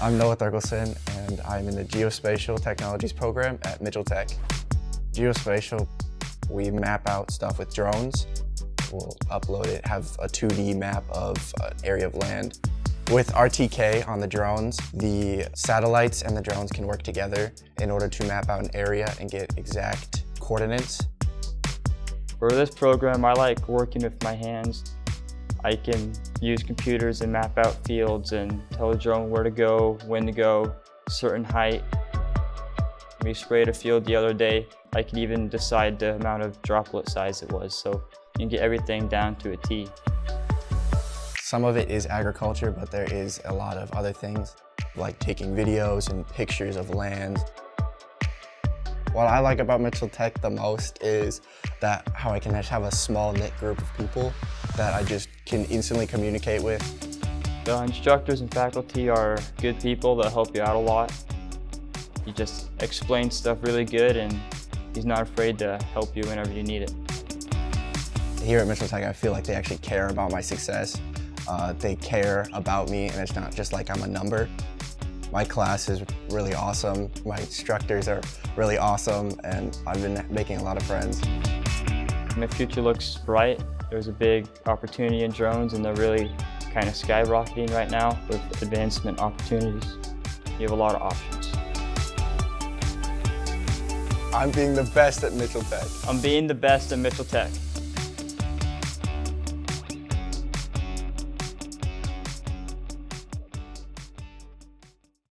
I'm Noah Thurgelson, and I'm in the Geospatial Technologies program at Mitchell Tech. Geospatial, we map out stuff with drones. We'll upload it, have a 2D map of an area of land. With RTK on the drones, the satellites and the drones can work together in order to map out an area and get exact coordinates. For this program, I like working with my hands. I can use computers and map out fields and tell a drone where to go, when to go, certain height. We sprayed a field the other day. I could even decide the amount of droplet size it was, so you can get everything down to a T. Some of it is agriculture, but there is a lot of other things, like taking videos and pictures of land. What I like about Mitchell Tech the most is that how I can just have a small knit group of people that I just can instantly communicate with. The instructors and faculty are good people that help you out a lot. He just explains stuff really good, and he's not afraid to help you whenever you need it. Here at Mitchell Tech, I feel like they actually care about my success. They care about me, and it's not just like I'm a number. My class is really awesome. My instructors are really awesome, and I've been making a lot of friends. My future looks bright. There's a big opportunity in drones, and they're really kind of skyrocketing right now with advancement opportunities. You have a lot of options. I'm being the best at Mitchell Tech. I'm being the best at Mitchell Tech.